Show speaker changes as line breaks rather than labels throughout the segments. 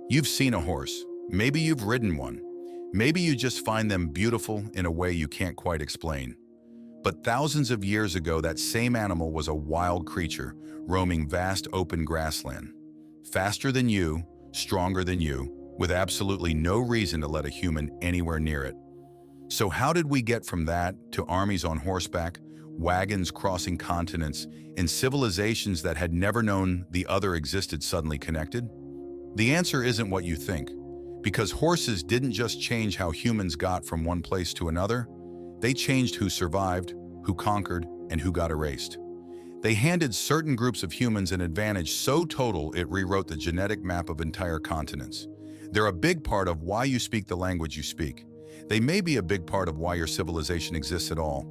You've seen a horse. Maybe you've ridden one. Maybe you just find them beautiful in a way you can't quite explain. But thousands of years ago, that same animal was a wild creature, roaming vast open grassland. Faster than you, stronger than you, with absolutely no reason to let a human anywhere near it. So how did we get from that to armies on horseback, wagons crossing continents, and civilizations that had never known the other existed suddenly connected? The answer isn't what you think, because horses didn't just change how humans got from one place to another, they changed who survived, who conquered, and who got erased. They handed certain groups of humans an advantage so total it rewrote the genetic map of entire continents. They're a big part of why you speak the language you speak. They may be a big part of why your civilization exists at all.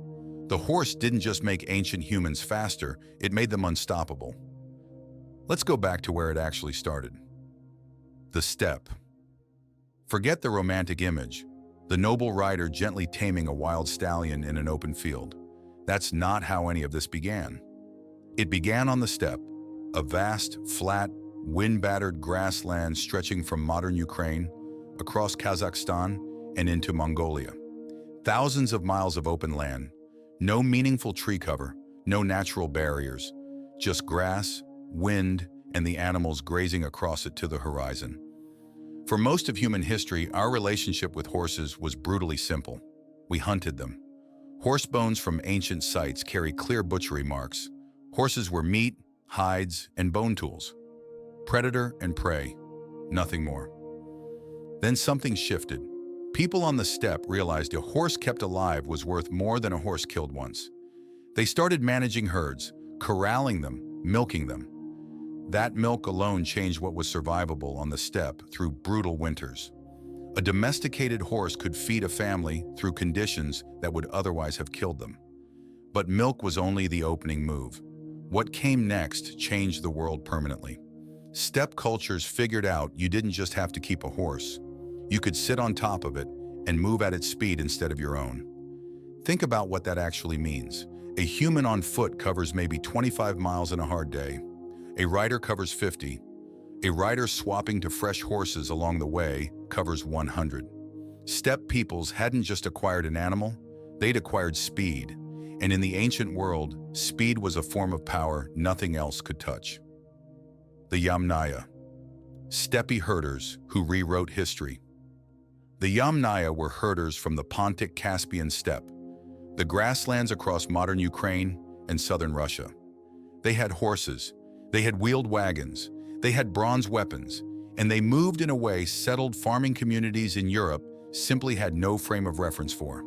The horse didn't just make ancient humans faster, it made them unstoppable. Let's go back to where it actually started. The steppe. Forget the romantic image, the noble rider gently taming a wild stallion in an open field. That's not how any of this began. It began on the steppe, a vast, flat, wind-battered grassland stretching from modern Ukraine, across Kazakhstan, and into Mongolia. Thousands of miles of open land, no meaningful tree cover, no natural barriers, just grass, wind, and the animals grazing across it to the horizon. For most of human history, our relationship with horses was brutally simple. We hunted them. Horse bones from ancient sites carry clear butchery marks. Horses were meat, hides, and bone tools. Predator and prey, nothing more. Then something shifted. People on the steppe realized a horse kept alive was worth more than a horse killed once. They started managing herds, corralling them, milking them. That milk alone changed what was survivable on the steppe through brutal winters. A domesticated horse could feed a family through conditions that would otherwise have killed them. But milk was only the opening move. What came next changed the world permanently. Steppe cultures figured out you didn't just have to keep a horse. You could sit on top of it and move at its speed instead of your own. Think about what that actually means. A human on foot covers maybe 25 miles in a hard day. A rider covers 50. A rider swapping to fresh horses along the way covers 100. Steppe peoples hadn't just acquired an animal, they'd acquired speed. And in the ancient world, speed was a form of power nothing else could touch. The Yamnaya, steppe herders who rewrote history. The Yamnaya were herders from the Pontic-Caspian steppe, the grasslands across modern Ukraine and southern Russia. They had horses, they had wheeled wagons, they had bronze weapons, and they moved in a way settled farming communities in Europe simply had no frame of reference for.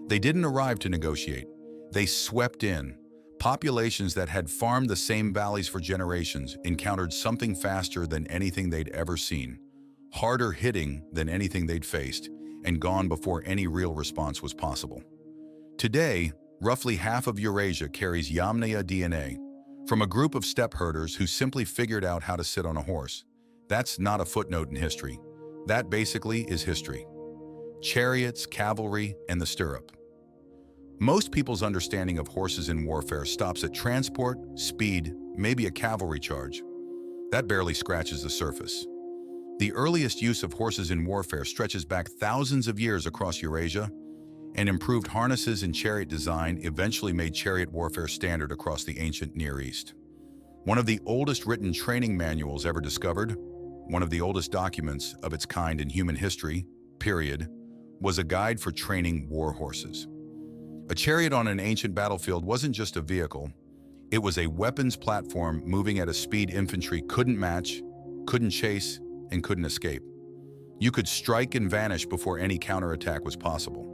They didn't arrive to negotiate. They swept in. Populations that had farmed the same valleys for generations encountered something faster than anything they'd ever seen, harder hitting than anything they'd faced, and gone before any real response was possible. Today, roughly half of Eurasia carries Yamnaya DNA, from a group of steppe herders who simply figured out how to sit on a horse. That's not a footnote in history. That basically is history. Chariots, cavalry, and the stirrup. Most people's understanding of horses in warfare stops at transport, speed, maybe a cavalry charge. That barely scratches the surface. The earliest use of horses in warfare stretches back thousands of years across Eurasia, and improved harnesses and chariot design eventually made chariot warfare standard across the ancient Near East. One of the oldest written training manuals ever discovered, one of the oldest documents of its kind in human history, period, was a guide for training war horses. A chariot on an ancient battlefield wasn't just a vehicle, it was a weapons platform moving at a speed infantry couldn't match, couldn't chase, and couldn't escape. You could strike and vanish before any counterattack was possible.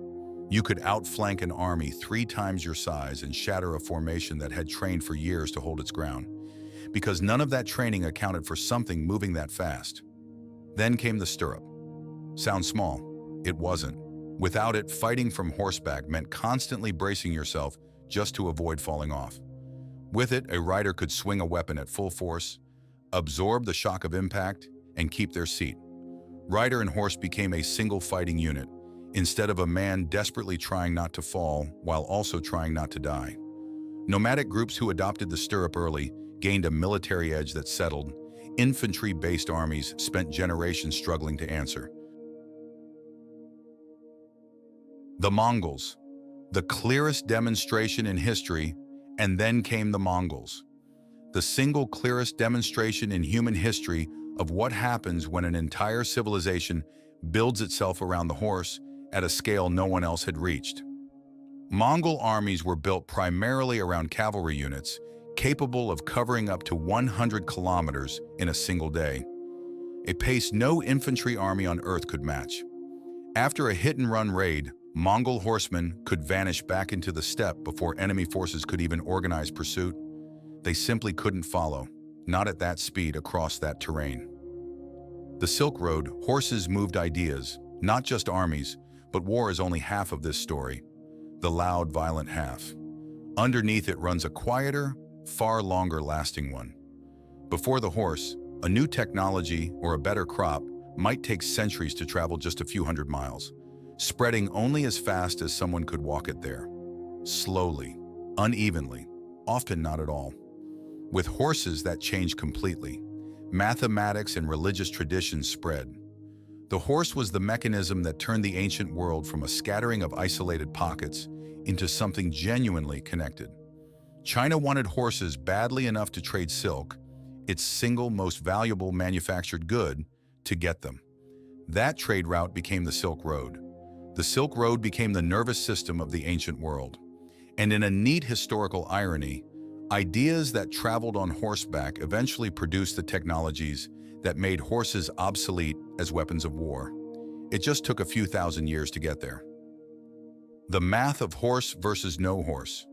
You could outflank an army 3 times your size and shatter a formation that had trained for years to hold its ground, because none of that training accounted for something moving that fast. Then came the stirrup. Sounds small. It wasn't. Without it, fighting from horseback meant constantly bracing yourself just to avoid falling off. With it, a rider could swing a weapon at full force, absorb the shock of impact, and keep their seat. Rider and horse became a single fighting unit, instead of a man desperately trying not to fall while also trying not to die. Nomadic groups who adopted the stirrup early gained a military edge that settled, infantry-based armies spent generations struggling to answer. The Mongols, the clearest demonstration in history, and then came the Mongols. The single clearest demonstration in human history of what happens when an entire civilization builds itself around the horse at a scale no one else had reached. Mongol armies were built primarily around cavalry units, capable of covering up to 100 kilometers in a single day, a pace no infantry army on Earth could match. After a hit-and-run raid, Mongol horsemen could vanish back into the steppe before enemy forces could even organize pursuit. They simply couldn't follow, not at that speed across that terrain. The Silk Road, horses moved ideas, not just armies, but war is only half of this story, the loud, violent half. Underneath it runs a quieter, far longer-lasting one. Before the horse, a new technology or a better crop might take centuries to travel just a few hundred miles, spreading only as fast as someone could walk it there. Slowly, unevenly, often not at all. With horses, that changed completely. Mathematics and religious traditions spread. The horse was the mechanism that turned the ancient world from a scattering of isolated pockets into something genuinely connected. China wanted horses badly enough to trade silk, its single most valuable manufactured good, to get them. That trade route became the Silk Road. The Silk Road became the nervous system of the ancient world. And in a neat historical irony, ideas that traveled on horseback eventually produced the technologies that made horses obsolete as weapons of war. It just took a few thousand years to get there. The math of horse versus no horse.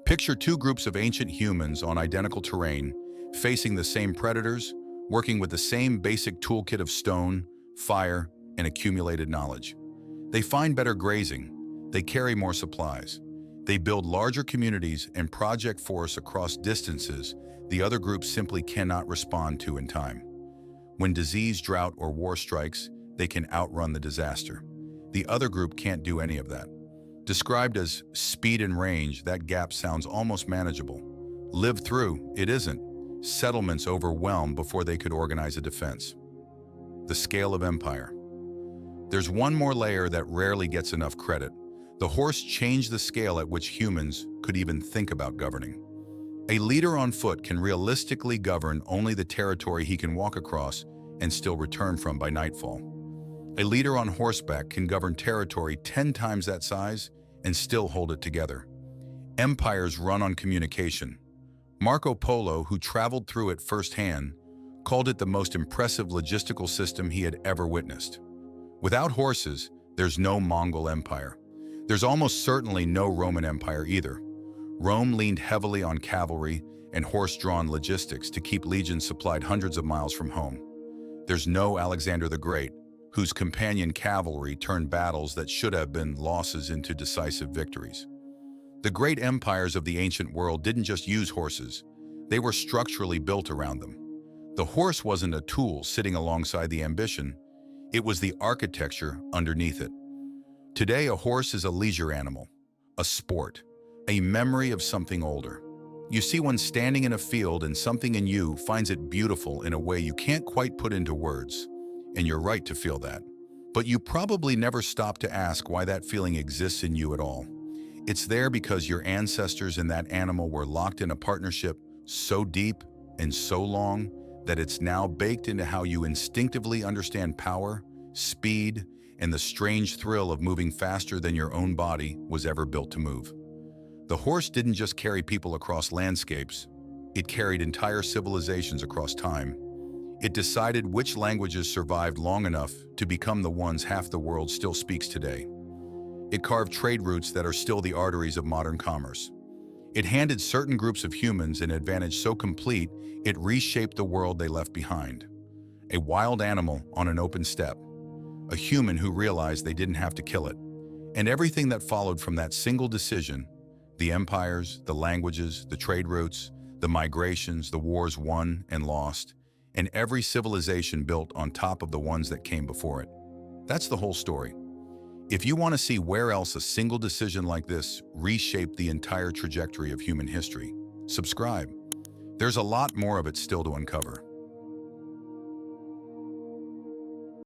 Picture two groups of ancient humans on identical terrain, facing the same predators, working with the same basic toolkit of stone, fire, and accumulated knowledge. They find better grazing, they carry more supplies, they build larger communities and project force across distances the other group simply cannot respond to in time. When disease, drought, or war strikes, they can outrun the disaster. The other group can't do any of that. Described as speed and range, that gap sounds almost manageable. Lived through, it isn't. Settlements overwhelmed before they could organize a defense. The scale of empire. There's one more layer that rarely gets enough credit. The horse changed the scale at which humans could even think about governing. A leader on foot can realistically govern only the territory he can walk across and still return from by nightfall. A leader on horseback can govern territory 10 times that size and still hold it together. Empires run on communication. Marco Polo, who traveled through it firsthand, called it the most impressive logistical system he had ever witnessed. Without horses, there's no Mongol Empire. There's almost certainly no Roman Empire either. Rome leaned heavily on cavalry and horse-drawn logistics to keep legions supplied hundreds of miles from home. There's no Alexander the Great, whose companion cavalry turned battles that should have been losses into decisive victories. The great empires of the ancient world didn't just use horses, they were structurally built around them. The horse wasn't a tool sitting alongside the ambition, it was the architecture underneath it. Today, a horse is a leisure animal, a sport, a memory of something older. You see one standing in a field and something in you finds it beautiful in a way you can't quite put into words. And you're right to feel that. But you probably never stop to ask why that feeling exists in you at all. It's there because your ancestors and that animal were locked in a partnership so deep and so long that it's now baked into how you instinctively understand power, speed, and the strange thrill of moving faster than your own body was ever built to move. The horse didn't just carry people across landscapes, it carried entire civilizations across time. It decided which languages survived long enough to become the ones half the world still speaks today. It carved trade routes that are still the arteries of modern commerce. It handed certain groups of humans an advantage so complete, it reshaped the world they left behind. A wild animal on an open steppe. A human who realized they didn't have to kill it. And everything that followed from that single decision, the empires, the languages, the trade routes, the migrations, the wars won and lost, and every civilization built on top of the ones that came before it. That's the whole story. If you want to see where else a single decision like this reshaped the entire trajectory of human history, subscribe. There's a lot more of it still to uncover.